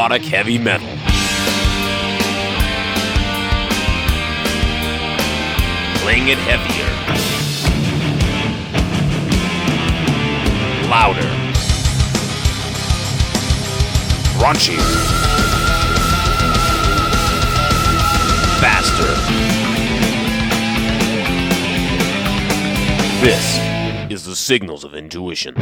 melodic heavy metal. Playing it heavier, louder, raunchier, faster. This is the Signals of Intuition.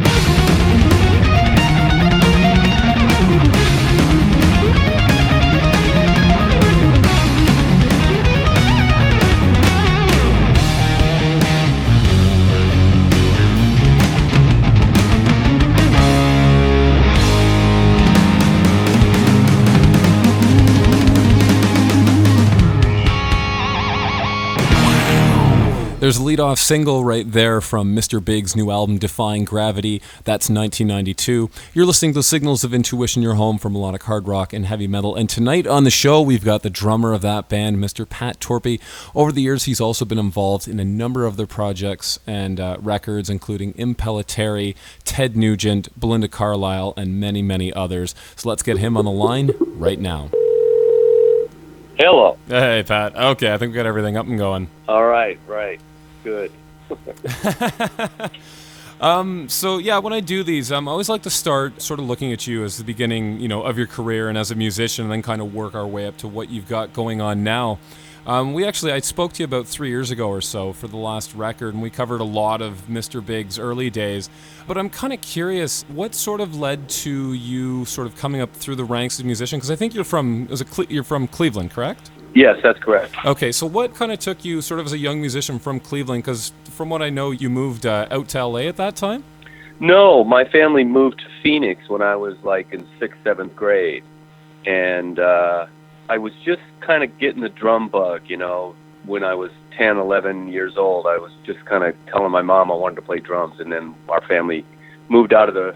There's a lead-off single right there from Mr. Big's new album, Defying Gravity. That's 1992. You're listening to Signals of Intuition, your home for melodic hard rock and heavy metal. And tonight on the show, we've got the drummer of that band, Mr. Pat Torpey. Over the years, he's also been involved in a number of their projects and records, including Impellitteri, Ted Nugent, Belinda Carlisle, and many, many others. So let's get him on the line right now. Hello. Hey, Pat. Okay, I think we got everything up and going. All right. Good. So yeah, when I do these, I always like to start sort of looking at you as the beginning, of your career and as a musician, and then kind of work our way up to what you've got going on now. I spoke to you about 3 years ago or so for the last record, and we covered a lot of Mr. Big's early days. But I'm kind of curious, what sort of led to you sort of coming up through the ranks as a musician? Because I think you're from Cleveland, correct? Yes, that's correct. Okay, so what kind of took you sort of as a young musician from Cleveland? Because from what I know, you moved out to LA at that time? No, my family moved to Phoenix when I was like in 6th, 7th grade. And I was just kind of getting the drum bug, when I was 10, 11 years old. I was just kind of telling my mom I wanted to play drums. And then our family moved out of the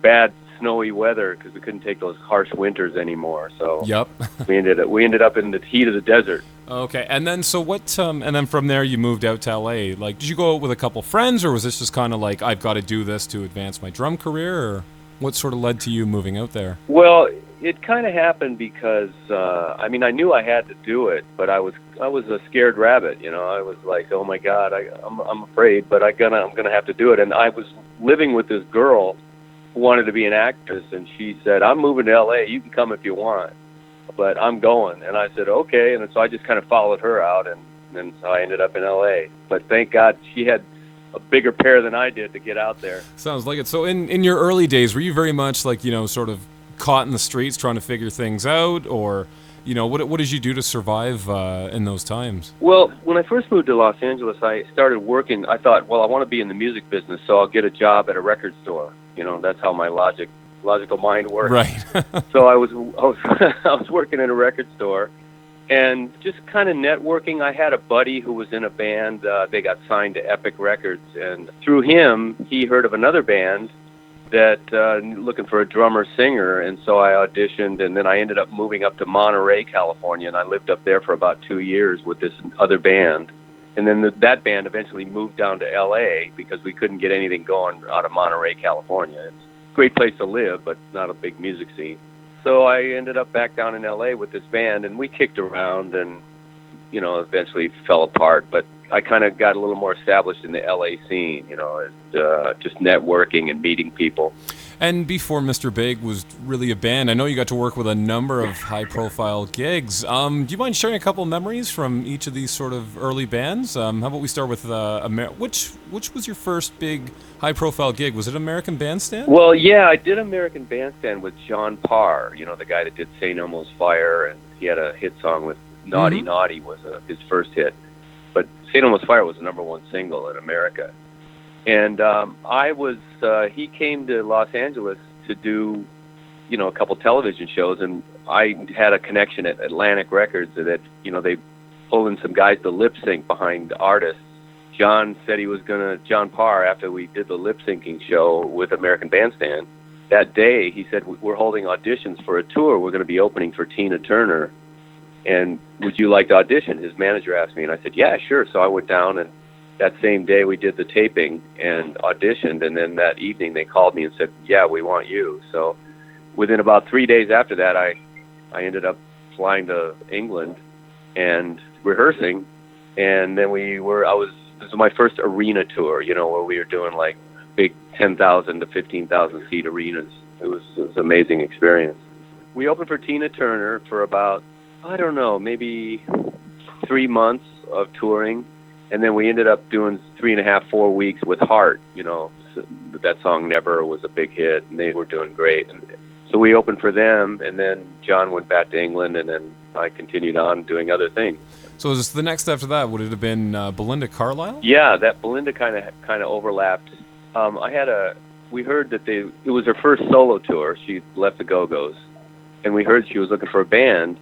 bad snowy weather because we couldn't take those harsh winters anymore. So yep. we ended up in the heat of the desert. Okay, and then so what? And then from there you moved out to LA. Like, did you go out with a couple friends, or was this just kind of like I've got to do this to advance my drum career, or what sort of led to you moving out there? Well, it kind of happened because I knew I had to do it, but I was a scared rabbit. I was like, oh my God, I'm afraid, but I'm gonna have to do it. And I was living with this girl who wanted to be an actress, and she said, I'm moving to LA, you can come if you want, but I'm going. And I said, okay. And so I just kind of followed her out, and so I ended up in LA. But thank God she had a bigger pair than I did to get out there. Sounds like it. So in your early days, were you very much like, sort of caught in the streets trying to figure things out, or what did you do to survive in those times? Well, when I first moved to Los Angeles, I started working. I thought, well, I want to be in the music business, so I'll get a job at a record store. That's how my logical mind works. Right. So I was working in a record store, and just kind of networking. I had a buddy who was in a band. They got signed to Epic Records, and through him, he heard of another band that looking for a drummer singer, and so I auditioned, and then I ended up moving up to Monterey, California, and I lived up there for about 2 years with this other band. And then that band eventually moved down to L.A. because we couldn't get anything going out of Monterey, California. It's a great place to live, but not a big music scene. So I ended up back down in L.A. with this band, and we kicked around and, eventually fell apart. But I kind of got a little more established in the L.A. scene, just networking and meeting people. And before Mr. Big was really a band, I know you got to work with a number of high-profile gigs. Do you mind sharing a couple of memories from each of these sort of early bands? How about we start with which was your first big high-profile gig? Was it American Bandstand? Well, yeah, I did American Bandstand with John Parr, the guy that did St. Elmo's Fire, and he had a hit song with Naughty Naughty was his first hit. But St. Elmo's Fire was the #1 single in America. And he came to Los Angeles to do, a couple television shows, and I had a connection at Atlantic Records that, they pull in some guys to lip sync behind artists. John said John Parr, after we did the lip syncing show with American Bandstand, that day he said, we're holding auditions for a tour. We're going to be opening for Tina Turner. And would you like to audition? His manager asked me, and I said, yeah, sure. So I went down, and that same day we did the taping and auditioned, and then that evening they called me and said, yeah, we want you. So within about 3 days after that, I ended up flying to England and rehearsing, and then this was my first arena tour, where we were doing like big 10,000 to 15,000 seat arenas. It was an amazing experience. We opened for Tina Turner for about, I don't know, maybe 3 months of touring, and then we ended up doing 3.5, 4 weeks with Heart. That song Never was a big hit, and they were doing great. And so we opened for them, and then John went back to England, and then I continued on doing other things. So is the next after that, would it have been Belinda Carlisle? Yeah, that Belinda kind of overlapped. We heard that it was her first solo tour. She left the Go-Go's, and we heard she was looking for a band.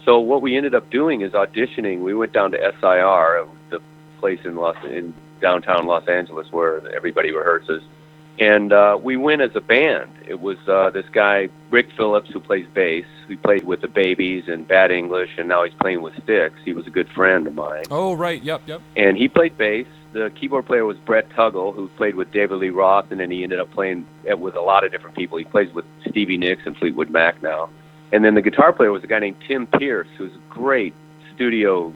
So what we ended up doing is auditioning. We went down to SIR, the place in downtown Los Angeles where everybody rehearses, and we went as a band. It was this guy, Rick Phillips, who plays bass. We played with the Babies and Bad English, and now he's playing with Styx. He was a good friend of mine. Oh, right, yep. And he played bass. The keyboard player was Brett Tuggle, who played with David Lee Roth, and then he ended up playing with a lot of different people. He plays with Stevie Nicks and Fleetwood Mac now. And then the guitar player was a guy named Tim Pierce, who's a great studio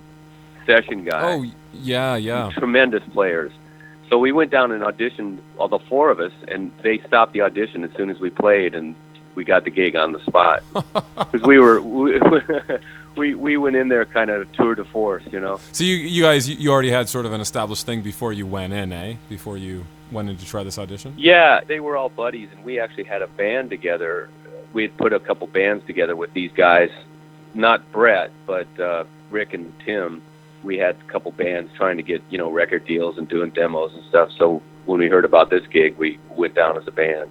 session guy. Oh, yeah. Tremendous players. So we went down and auditioned, all the four of us, and they stopped the audition as soon as we played, and we got the gig on the spot. Because we went in there kind of tour de force, So you guys, you already had sort of an established thing before you went in, eh? Before you went in to try this audition? Yeah, they were all buddies, and we actually had a band together. We had put a couple bands together with these guys, not Brett, but Rick and Tim. We had a couple bands trying to get, record deals and doing demos and stuff. So when we heard about this gig, we went down as a band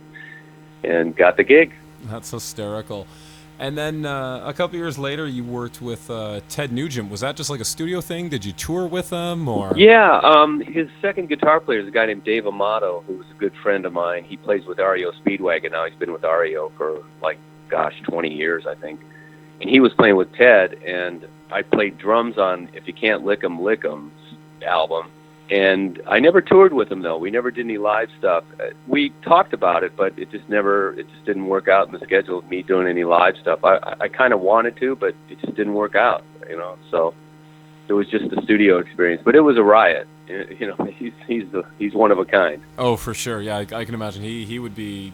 and got the gig. That's hysterical. And then a couple years later, you worked with Ted Nugent. Was that just like a studio thing? Did you tour with him, or? Yeah, his second guitar player is a guy named Dave Amato, who was a good friend of mine. He plays with REO Speedwagon now. He's been with REO for 20 years, I think. And he was playing with Ted, and I played drums on If You Can't Lick 'Em, Lick 'Em's album. And I never toured with him, though. We never did any live stuff. We talked about it, but it just didn't work out in the schedule of me doing any live stuff. I kind of wanted to, but it just didn't work out, So it was just a studio experience. But it was a riot. He's one of a kind. Oh, for sure. Yeah, I can imagine he would be.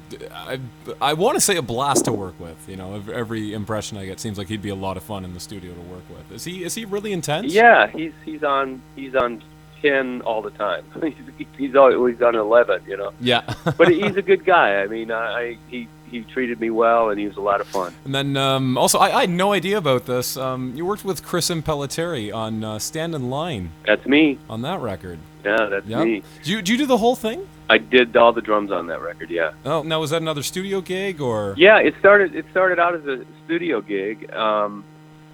I want to say a blast to work with. Every impression I get seems like he'd be a lot of fun in the studio to work with. Is he really intense? Yeah, he's on 10 all the time. he's always on 11. Yeah. But he's a good guy. I mean, he treated me well, and he was a lot of fun. And then also, I had no idea about this. You worked with Chris Impellitteri on Stand in Line. That's me. On that record. Yeah, that's me. Did you do the whole thing? I did all the drums on that record, yeah. Oh, now was that another studio gig, or? Yeah, it started out as a studio gig,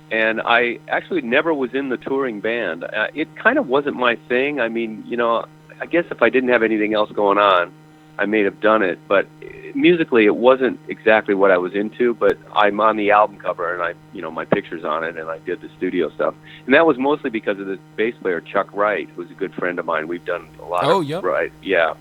and I actually never was in the touring band. It kind of wasn't my thing. I mean, I guess if I didn't have anything else going on, I may have done it, but musically it wasn't exactly what I was into. But I'm on the album cover, and my picture's on it, and I did the studio stuff. And that was mostly because of this bass player, Chuck Wright, who's a good friend of mine. We've done a lot of yep. Right, yeah.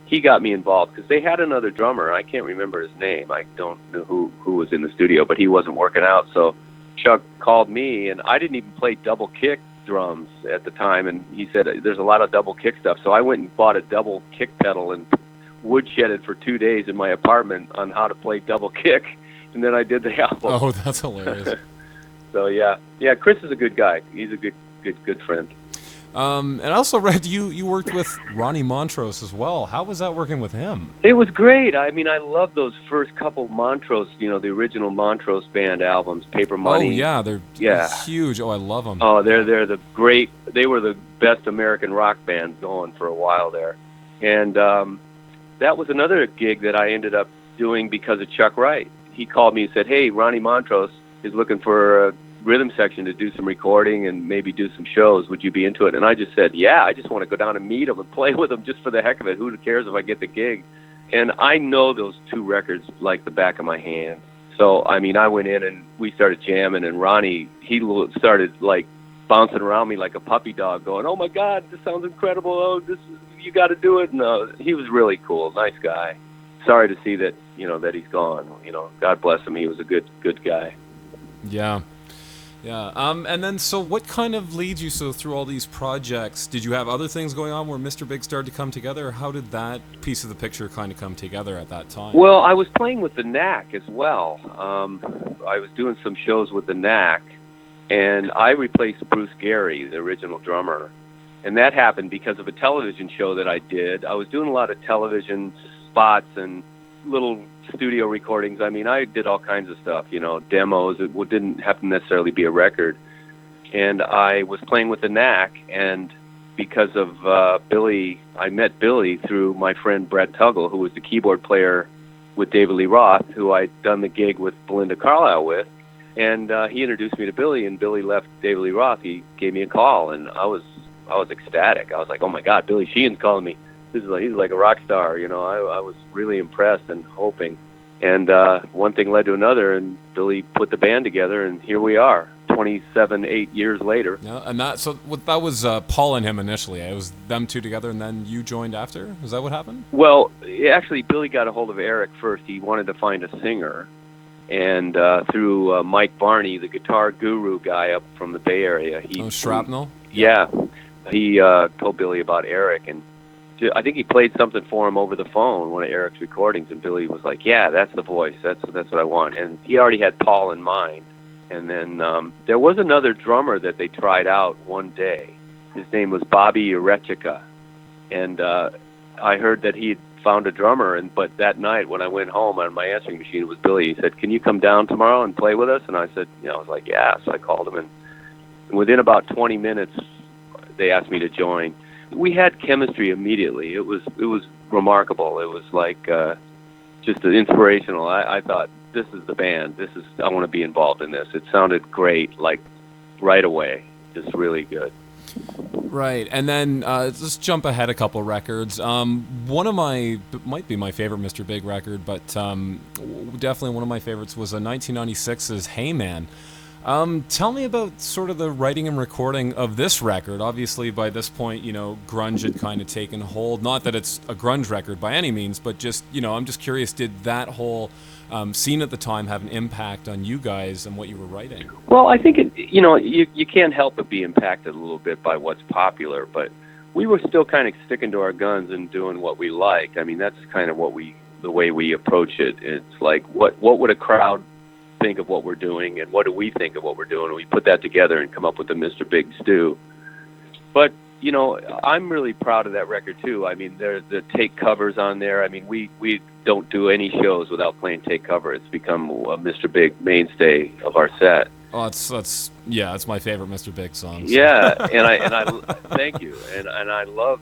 He got me involved because they had another drummer. I can't remember his name. I don't know who was in the studio, but he wasn't working out. So Chuck called me, and I didn't even play double kick drums at the time, and he said there's a lot of double kick stuff. So I went and bought a double kick pedal and woodshedded for 2 days in my apartment on how to play double kick, and then I did the album. Oh, that's hilarious. So yeah, Chris is a good guy. He's a good friend. And I also read you worked with Ronnie Montrose as well. How was that working with him? It was great. I mean, I love those first couple Montrose, the original Montrose band albums, Paper Money. Oh yeah, they're huge. Oh, I love them. Oh, they're the great. They were the best American rock band going for a while there, and that was another gig that I ended up doing because of Chuck Wright. He called me and said, "Hey, Ronnie Montrose is looking for a rhythm section to do some recording and maybe do some shows. Would you be into it?" And I just said, yeah, I just want to go down and meet him and play with him just for the heck of it. Who cares if I get the gig? And I know those two records like the back of my hand. So, I mean, I went in and we started jamming, and Ronnie, he started bouncing around me like a puppy dog going, "Oh my God, this sounds incredible. Oh, you got to do it." And he was really cool, nice guy. sorry to see that, that he's gone. God bless him. He was a good guy. Yeah. Yeah. And then, so what kind of leads you through all these projects? Did you have other things going on where Mr. Big started to come together? Or how did that piece of the picture kind of come together at that time? Well, I was playing with the Knack as well. I was doing some shows with the Knack, and I replaced Bruce Gary, the original drummer. And that happened because of a television show that I did. I was doing a lot of television spots and little studio recordings. I mean, I did all kinds of stuff, demos. It didn't have to necessarily be a record. And I was playing with the Knack, and because of Billy, I met Billy through my friend Brett Tuggle, who was the keyboard player with David Lee Roth, who I'd done the gig with Belinda Carlisle with. And he introduced me to Billy, and Billy left David Lee Roth. He gave me a call, and I was ecstatic. I was like, oh my God, Billy Sheehan's calling me. He's like a rock star, I was really impressed and hoping. And one thing led to another, and Billy put the band together, and here we are, 8 years later. Yeah, and that was Paul and him initially. It was them two together, and then you joined after? Is that what happened? Well, actually, Billy got a hold of Eric first. He wanted to find a singer. And through Mike Barney, the guitar guru guy up from the Bay Area. Shrapnel? Yeah. He told Billy about Eric, and I think he played something for him over the phone, one of Eric's recordings, and Billy was like, yeah, that's the voice. That's what I want. And he already had Paul in mind. And then there was another drummer that they tried out one day. His name was Bobby Urechika. And I heard that he had found a drummer, but that night when I went home on my answering machine, it was Billy. He said, can you come down tomorrow and play with us? And I said, I was like, yeah. So I called him, and within about 20 minutes, they asked me to join. We had chemistry immediately. It was remarkable. It was like just inspirational. I thought, this is the band. I want to be involved in this. It sounded great, like right away. Just really good. Right, and then let's jump ahead a couple records. One of might be my favorite Mr. Big record, but definitely one of my favorites was 1996's Hey Man. Tell me about sort of the writing and recording of this record. Obviously, by this point, grunge had kind of taken hold. Not that it's a grunge record by any means, but just, I'm just curious, did that whole scene at the time have an impact on you guys and what you were writing? Well, I think you can't help but be impacted a little bit by what's popular, but we were still kind of sticking to our guns and doing what we like. I mean, that's kind of the way we approach it. It's like, what would a crowd think of what we're doing, and what do we think of what we're doing? And we put that together and come up with the Mr. Big stew. But I'm really proud of that record too. I mean, there's the take covers on there. I mean, we don't do any shows without playing take cover. It's become a Mr. Big mainstay of our set. Oh, it's my favorite Mr. Big song. So. Yeah, and I thank you, and I love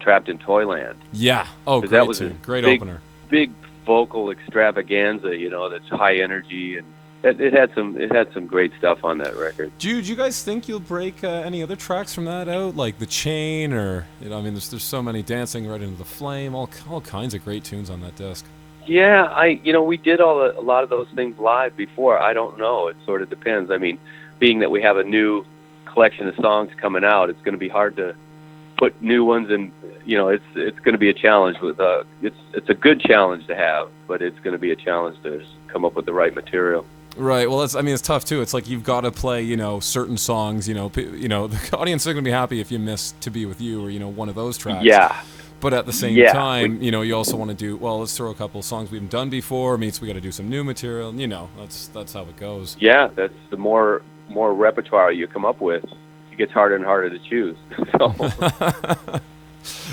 Trapped in Toyland. Yeah. Oh, great, that was a great opener. Big vocal extravaganza, that's high energy, and it had some great stuff on that record. Do you guys think you'll break any other tracks from that out, like The Chain, or I mean, there's so many, Dancing Right Into the Flame, all kinds of great tunes on that disc. Yeah, we did a lot of those things live before. I don't know. It sort of depends. I mean, being that we have a new collection of songs coming out, it's going to be hard to put new ones in. It's going to be a challenge with it's a good challenge to have, but it's going to be a challenge to come up with the right material. Right. Well, it's tough too. It's like you've got to play, certain songs. The audience is going to be happy if you miss "To Be With You" or one of those tracks. Yeah. But at the same time, you also want to do, well, let's throw a couple of songs we haven't done before. Means we got to do some new material. That's how it goes. Yeah. That's the more repertoire you come up with, it gets harder and harder to choose. So.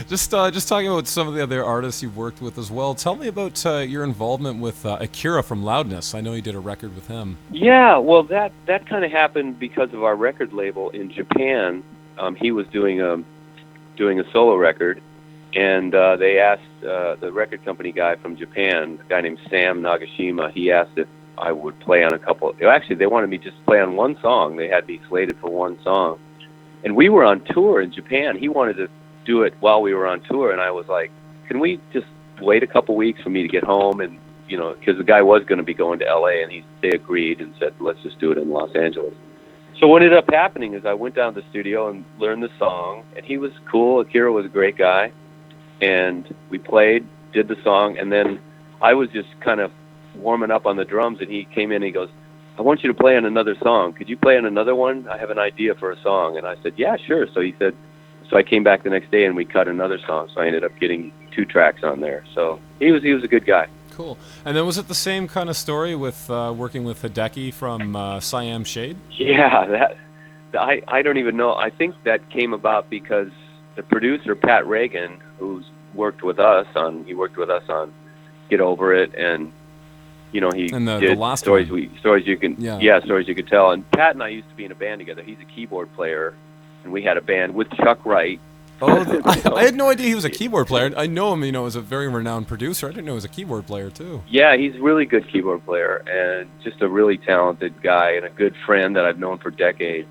Just talking about some of the other artists you've worked with as well. Tell me about your involvement with Acura from Loudness. I know you did a record with him. Yeah, well, that kind of happened because of our record label in Japan. He was doing a solo record, and they asked the record company guy from Japan, a guy named Sam Nagashima. He asked if I would play on a couple. Actually, they wanted me just to play on one song. They had me slated for one song, and we were on tour in Japan. He wanted to do it while we were on tour, and I was like, can we just wait a couple weeks for me to get home? And because the guy was going to be going to LA, and they agreed and said, let's just do it in Los Angeles. So what ended up happening is I went down to the studio and learned the song, and he was cool. Akira was a great guy, and we played, did the song, and then I was just kind of warming up on the drums, and he came in and he goes, I want you to play on another song. Could you play on another one? I have an idea for a song. And I said, yeah, sure. So he said, so I came back the next day and we cut another song. So I ended up getting 2 tracks on there. So he was a good guy. Cool. And then was it the same kind of story with working with Hideki from Siam Shade? Yeah, I don't even know. I think that came about because the producer, Pat Reagan, who's worked with us on Get Over It, and he And the did last stories one. stories you can stories you could tell. And Pat and I used to be in a band together. He's a keyboard player, and we had a band with Chuck Wright. Oh, I had no idea he was a keyboard player. I know him, as a very renowned producer. I didn't know he was a keyboard player too. Yeah, he's a really good keyboard player and just a really talented guy and a good friend that I've known for decades.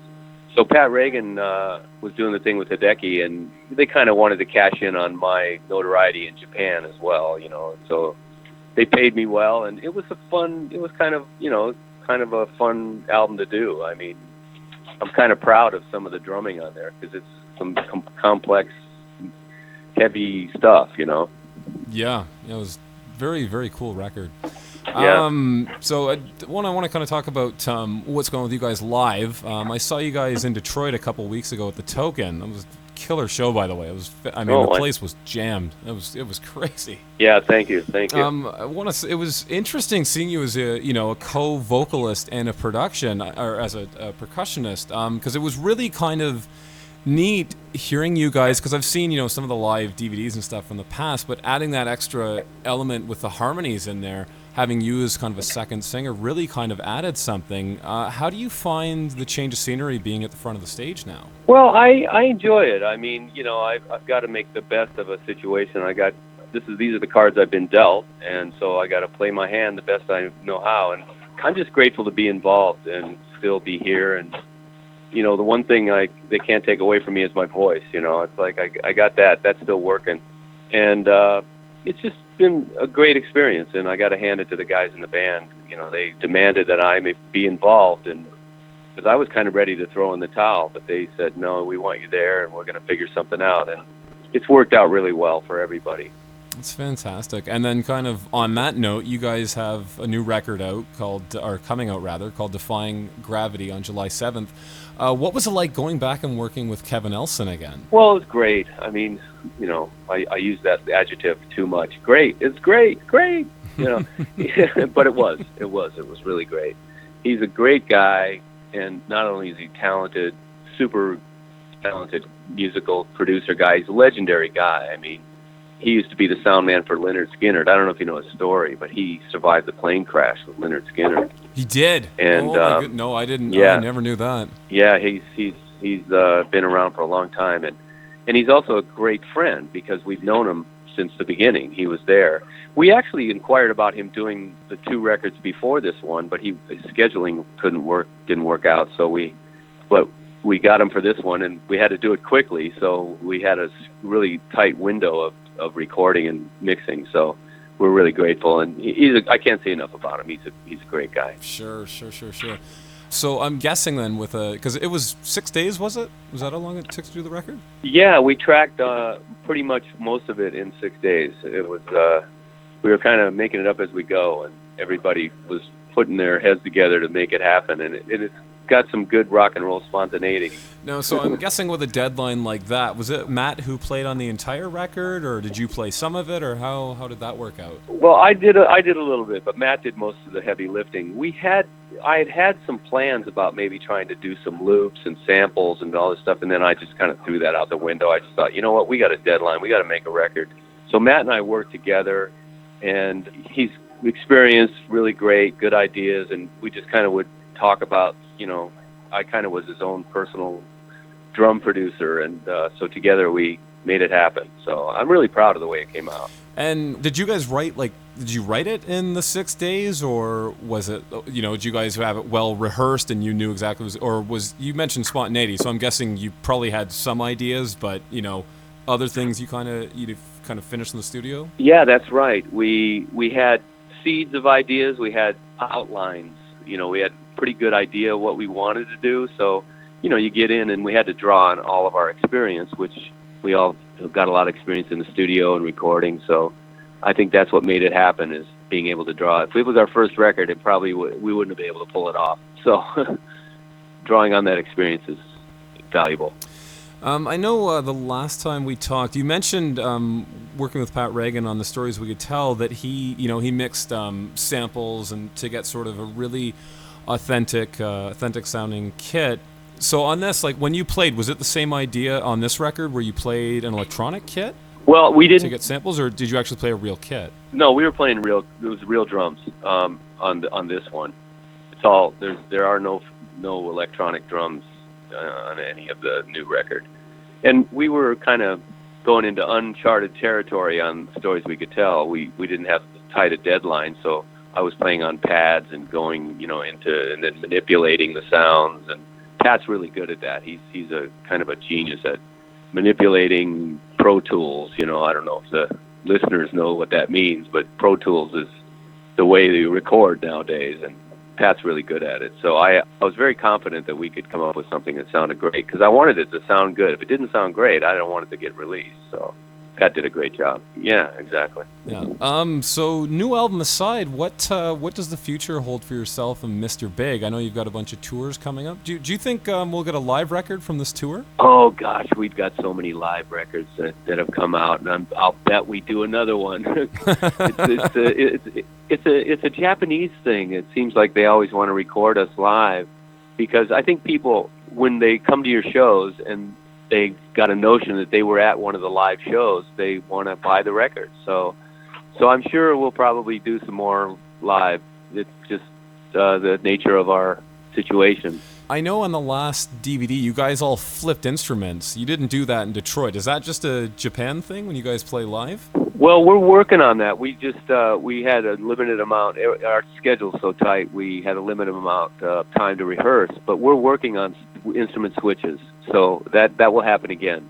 So Pat Reagan was doing the thing with Hideki, and they kind of wanted to cash in on my notoriety in Japan as well, So they paid me well, and it was kind of a fun album to do. I mean, I'm kind of proud of some of the drumming on there because it's some complex, heavy stuff, Yeah, it was very, very cool record. Yeah. So I want to kind of talk about what's going on with you guys live. I saw you guys in Detroit a couple weeks ago at the Token. It was a killer show, by the way. The place was jammed. It was crazy. Yeah, thank you. It was interesting seeing you as a co-vocalist and a production or as a percussionist, because it was really kind of neat hearing you guys, because I've seen some of the live DVDs and stuff from the past, but adding that extra element with the harmonies in there, having you as kind of a second singer, really kind of added something. How do you find the change of scenery being at the front of the stage now? Well, I enjoy it. I mean, I've got to make the best of a situation. These are the cards I've been dealt, and so I got to play my hand the best I know how. And I'm just grateful to be involved and still be here. And the one thing they can't take away from me is my voice. It's like I got that. That's still working, and it's just been a great experience. And I got to hand it to the guys in the band. They demanded that I be involved, and because I was kind of ready to throw in the towel, but they said, no, we want you there, and we're going to figure something out. And it's worked out really well for everybody. It's fantastic. And then kind of on that note, you guys have a new record coming out called Defying Gravity on July 7th. What was it like going back and working with Kevin Elson again? Well, it was great. I mean, I use that adjective too much. Great. It's great. But it was really great. He's a great guy, and not only is he talented, super talented musical producer guy, he's a legendary guy. I mean, he used to be the sound man for Lynyrd Skynyrd. I don't know if you know his story, but he survived the plane crash with Lynyrd Skynyrd. He did. And no, I didn't. Yeah, I never knew that. Yeah, he's been around for a long time, and he's also a great friend because we've known him since the beginning. He was there. We actually inquired about him doing the 2 records before this one, but his scheduling didn't work out. So we got him for this one, and we had to do it quickly. So we had a really tight window of recording and mixing. So we're really grateful, and I can't say enough about him. He's a great guy. Sure. So I'm guessing then because it was 6 days, was it? Was that how long it took to do the record? Yeah, we tracked pretty much most of it in 6 days. It was we were kind of making it up as we go, and everybody was putting their heads together to make it happen, and it's got some good rock and roll spontaneity. No, so I'm guessing with a deadline like that, was it Matt who played on the entire record, or did you play some of it, or how did that work out? Well, I did a little bit, but Matt did most of the heavy lifting. I had some plans about maybe trying to do some loops and samples and all this stuff, and then I just kind of threw that out the window. I just thought, you know what, we got a deadline, we got to make a record. So Matt and I worked together, and he's experienced, really great, good ideas, and we just kind of would talk about, I kind of was his own personal drum producer, and so together we made it happen. So I'm really proud of the way it came out. And did you guys did you write it in the 6 days, or was it, did you guys have it well rehearsed and you knew exactly you mentioned spontaneity, so I'm guessing you probably had some ideas, but, other things you kind of finished in the studio? Yeah, that's right. We had seeds of ideas, we had outlines, we had pretty good idea what we wanted to do. So, you get in, and we had to draw on all of our experience, which We all got a lot of experience in the studio and recording, so I think that's what made it happen, is being able to draw. If it was our first record, it probably we wouldn't have been able to pull it off. So drawing on that experience is valuable. I know the last time we talked, you mentioned working with Pat Reagan on the Stories We Could Tell, that he mixed samples and to get sort of a really authentic sounding kit. So on this, like when you played, was it the same idea on this record where you played an electronic kit? Well, we didn't to get samples, or did you actually play a real kit? No, we were playing real. It was real drums on this one. It's all there are no electronic drums on any of the new record, and we were kind of going into uncharted territory on Stories We Could Tell. We didn't have tight a deadline, so I was playing on pads and going into and then manipulating the sounds. And Pat's really good at that. He's a kind of a genius at manipulating Pro Tools. I don't know if the listeners know what that means, but Pro Tools is the way they record nowadays, and Pat's really good at it. So I was very confident that we could come up with something that sounded great, because I wanted it to sound good. If it didn't sound great, I don't want it to get released. So Pat did a great job. Yeah, exactly. Yeah. So new album aside, what does the future hold for yourself and Mr. Big? I know you've got a bunch of tours coming up. Do you think we'll get a live record from this tour? Oh gosh, we've got so many live records that have come out, and I'll bet we do another one. It's a Japanese thing. It seems like they always want to record us live, because I think people, when they come to your shows and they got a notion that they were at one of the live shows, they want to buy the record. So I'm sure we'll probably do some more live. It's just the nature of our situation. I know on the last DVD you guys all flipped instruments. You didn't do that in Detroit. Is that just a Japan thing when you guys play live? Well, we're working on that. We just we had a limited amount. Our schedule's so tight, we had a limited amount of time to rehearse. But we're working on instrument switches, so that will happen again.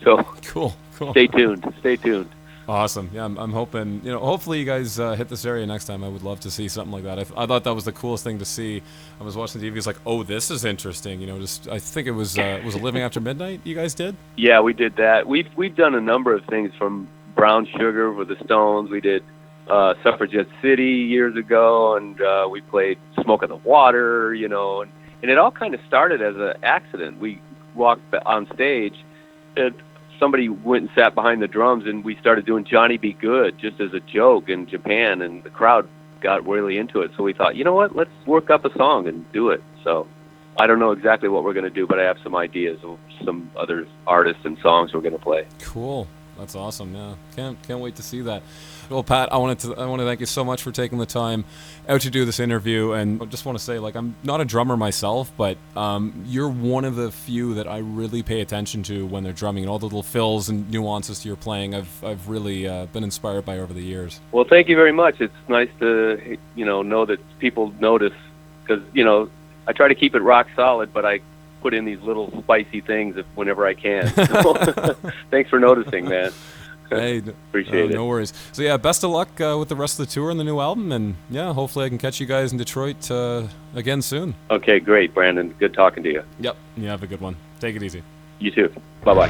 So cool. Stay tuned. Awesome. Yeah, I'm hoping, hopefully you guys hit this area next time. I would love to see something like that. I thought that was the coolest thing to see. I was watching the TV. It's like, oh, this is interesting. I think it was a Living After Midnight you guys did? Yeah, we did that. We've done a number of things, from Brown Sugar with the Stones. We did Suffragette City years ago, and we played Smoke on the Water, and it all kind of started as an accident. We walked on stage, and somebody went and sat behind the drums, and we started doing Johnny Be Good just as a joke in Japan, and the crowd got really into it. So we thought, you know what, let's work up a song and do it. So I don't know exactly what we're going to do, but I have some ideas of some other artists and songs we're going to play. Cool. That's awesome. Yeah, can't wait to see that. Well, Pat, I want to thank you so much for taking the time out to do this interview, and I just want to say, I'm not a drummer myself, but you're one of the few that I really pay attention to when they're drumming, and all the little fills and nuances to your playing. I've really been inspired by over the years. Well, thank you very much. It's nice to know that people notice, because I try to keep it rock solid, but I put in these little spicy things whenever I can. So, thanks for noticing, man. Hey, appreciate it. No worries. So yeah, best of luck with the rest of the tour and the new album, and yeah, hopefully I can catch you guys in Detroit again soon. Okay, great, Brandon. Good talking to you. Yep. You have a good one. Take it easy. You too. Bye-bye.